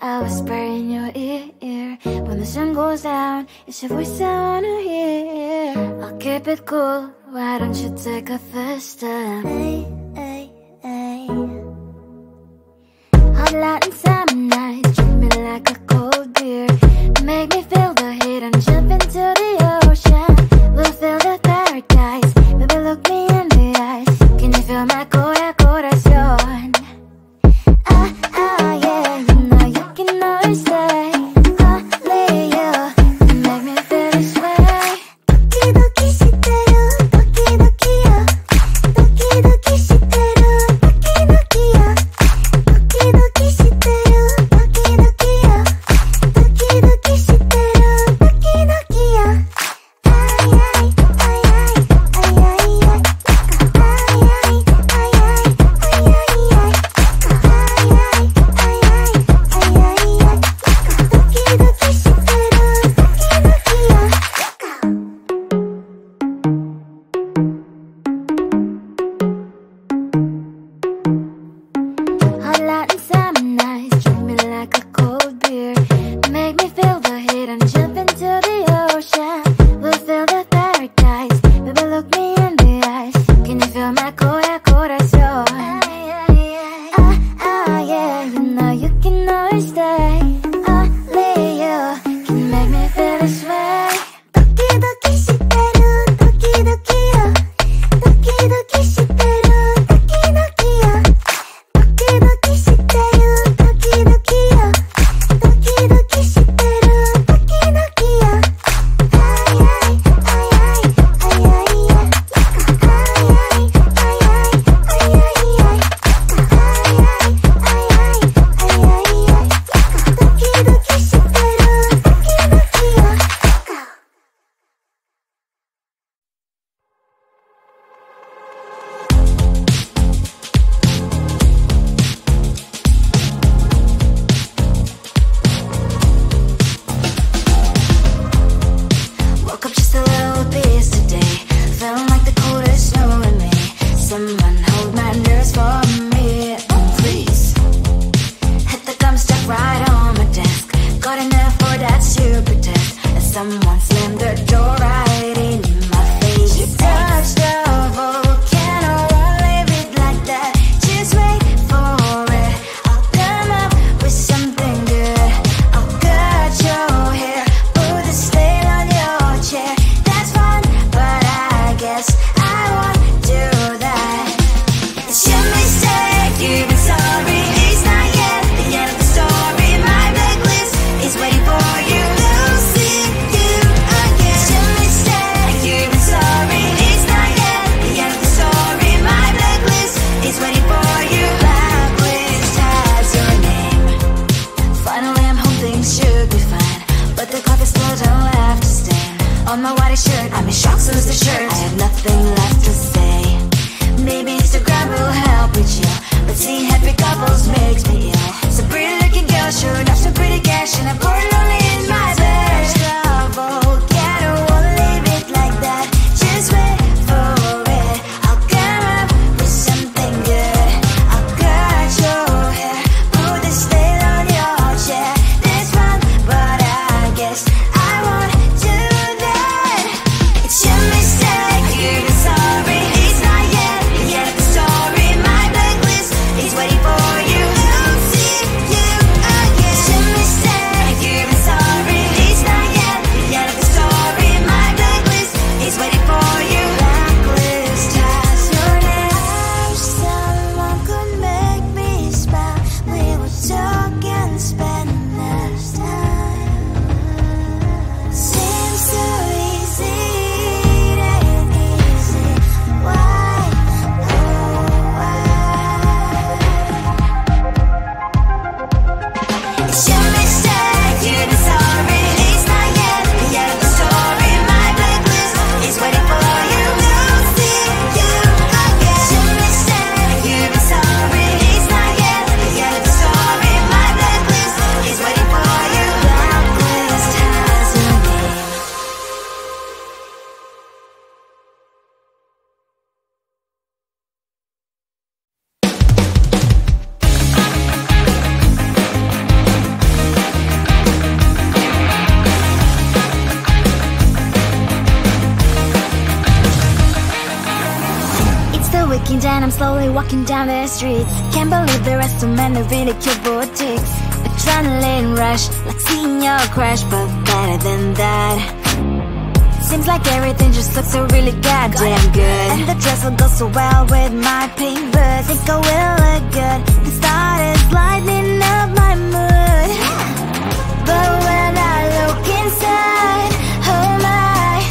I whisper in your ear. When the sun goes down, it's your voice I wanna hear. I'll keep it cool, why don't you take a first step? Hey, hey, hey. Hot light and summer nights, treat me like a cold beer. Make me feel the heat and jump into the ocean. We'll feel the paradise, baby look me in the eyes. Can you feel my corazón? Yeah, you know you can always stay. Only you can make me feel this way. Doki doki shiteru, doki doki yo. Doki doki shiteru, doki doki yo. Doki doki shiteru, doki doki yo. Doki doki shiteru, doki doki yo. Ay ay ay ay ay ay ay. Ay ay ay ay ay ay ay. Hot light and summer nights, treat me like a cold beer. Make me feel the heat and jump into the ocean. We'll feel the paradise, baby look me in the eyes. Can you feel my corazón? Yeah, you know you can always stay. Only you can make me feel this way. Doki doki shiteru, doki doki yo. Doki doki shiteru, doki doki yo. Doki doki shiteru, doki doki yo. Doki doki shiteru, doki doki yo. Ay ay ay ay ay ay ay. Ay ay ay ay ay ay ay. Woke up just a little pissed today. Feeling like the coldest snow in me. Someone hold my nerves for me, please. Hit the gum stuck right on my desk. Got enough for that stupid test. And someone slammed the door right in my face. You touched the volcano, won't leave it like that. Just wait for it. I'll come up with something good. I'll cut your hair, put a stain on your chair. That's fun, but I guess I won't do that. It's your mistake, you've been sorry. It's not yet the end of the story. My blacklist is waiting for you. Losing you again. It's your mistake, you've been sorry. It's not yet the end of the story. My blacklist is waiting for you. Blacklist has your name. Finally I'm home, things should be fine. But the clock is still don't have to stand. On my white shirt, I'm in shock, so is the shirt. I have nothing left to say. Maybe Instagram will help with you, but seeing happy couples makes me ill. So pretty looking girl, sure enough, some pretty cash, and I'm pouring only in my bed. Volcano, won't leave it like that. Just wait for it. I'll come up with something good. I'll cut your hair, put the stain on your chair. That's fun, but I guess I won't do that. It's your mistake, you've been sorry. It's not yet the end of the story. My blacklist is waiting for you. Losing you again. It's your mistake, you've been Looking down, I'm slowly walking down the streets. Can't believe the rest of men are really cute boutiques. Adrenaline rush, like seeing your crush, but better than that. Seems like everything just looks so really goddamn good. And the dress will go so well with my pink boots. Think I will look good. The start is lighting up my mood. But when I look inside, oh my,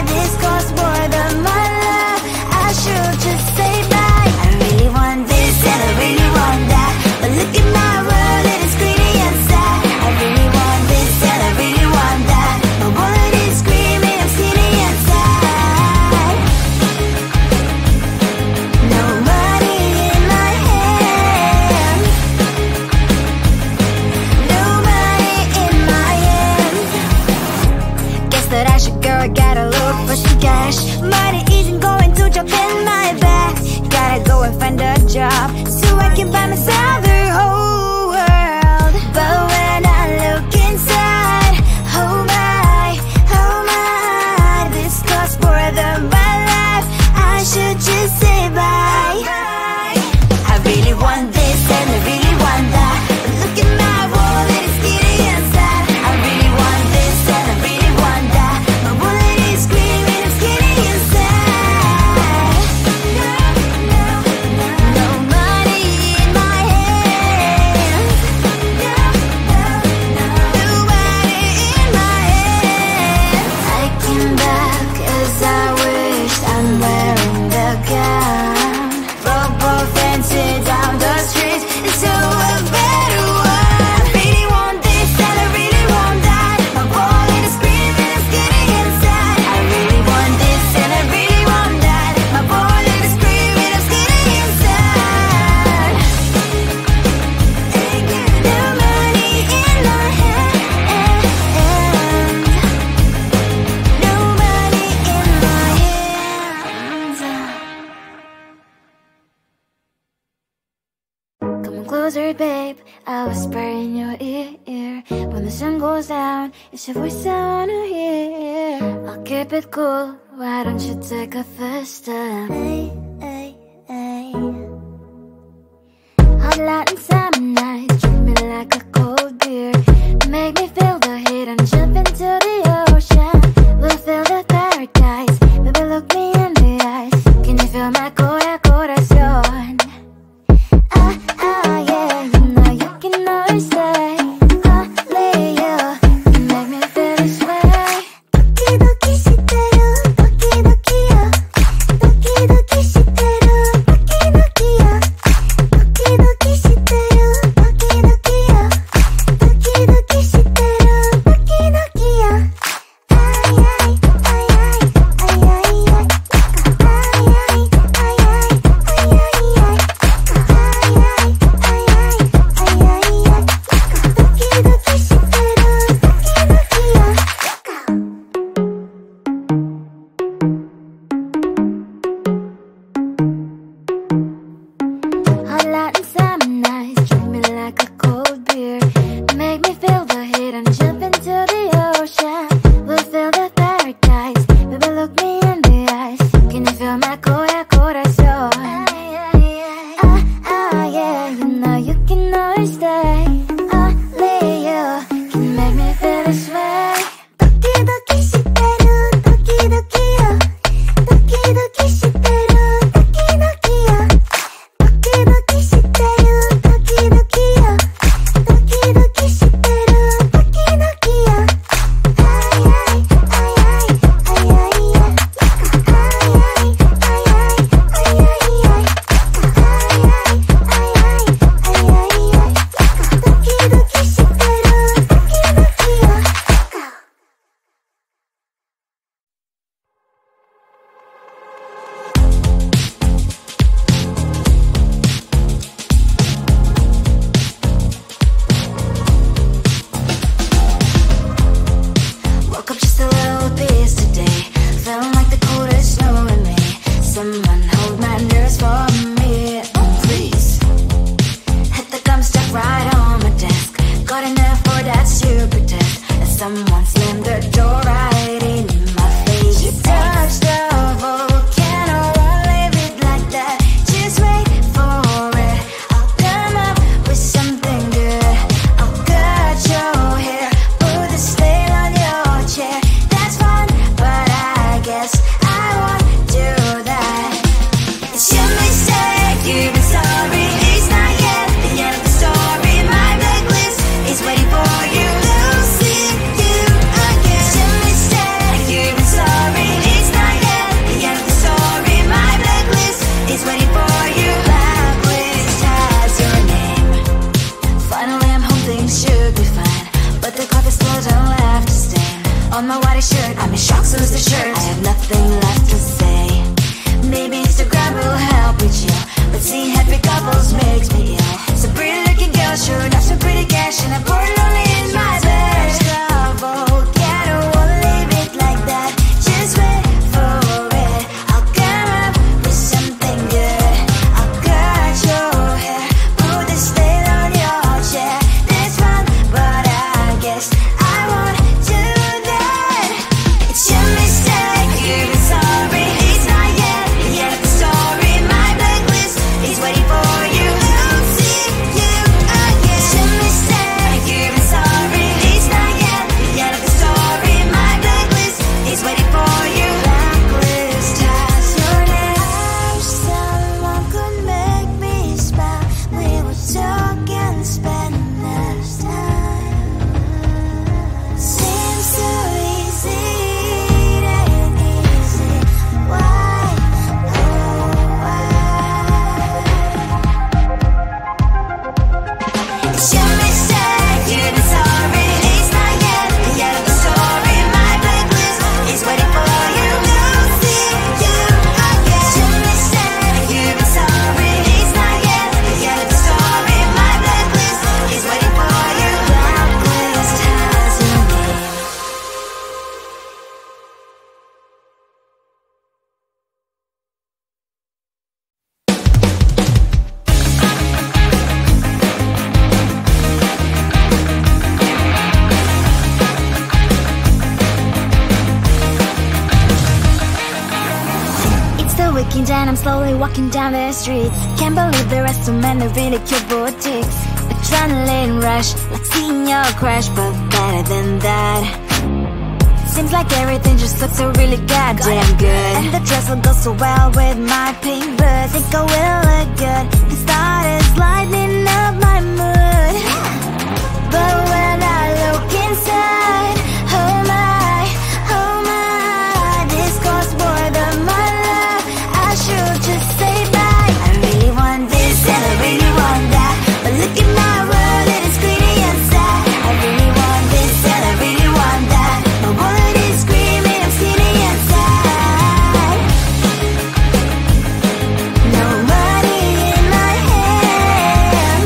this costs more than my love. I should just say bye. I really want this and I really want that, but look at my world, it is greedy and sad. I really want this and I really want that. My wallet is screaming, I'm skinny and sad. No money in my hand. No money in my hand. Guess that I should go, gotta look for some cash. Money isn't going to jump in my back. Gotta go and find a job so I can buy myself the whole world. But when I look inside, oh my, this costs more than my life. I should just say bye. I really want this and I really want that, but look at my wallet, it's skinny and sad. I really want this and I really want that. My wallet is screaming, I'm skinny and sad. No money in my hand. No money in my hand. I came back as I wished. I'm wearing the gown. Robo fancy down the streets into a better one. I really want this and I really want that. My wallet is screaming, I'm skinny inside. I really want this and I really want that. My wallet is screaming, I'm skinny inside. No money in my hand. No money in my hands. Come closer, babe, I'll whisper in your ear. When the sun goes down, it's your voice I wanna hear. I'll keep it cool, why don't you take a first step? Hey, hey, hey. Hot light and summer night, treat me like a cold beer. Make me feel the heat and jump into the ocean. We'll feel the paradise, baby look me in the eyes. Can you feel my corazón? Yeah, you know you can always stay. Only you can make me feel this way. Doki doki shiteru, doki doki yo. Doki doki shiteru. weekend and I'm slowly walking down the streets. Can't believe the rest of men are really cute boutiques. Adrenaline rush, like seeing your crush, but better than that. Seems like everything just looks so really goddamn good. And the dress will go so well with my pink boots. Think I will look good, the starters lighting up my mood. But when I look inside, oh my, this costs more than my love. I should just say bye. I really want this and I really want that, but look at my world, it is greedy inside. I really want this and I really want that, my wallet is screaming, I'm skinny inside. No money in my hand,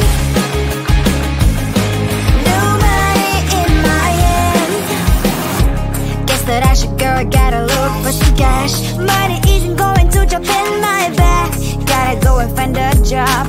no money in my hand. Guess that I should go, I gotta look for some cash. Money isn't going to jump in my back. Gotta go and find a job.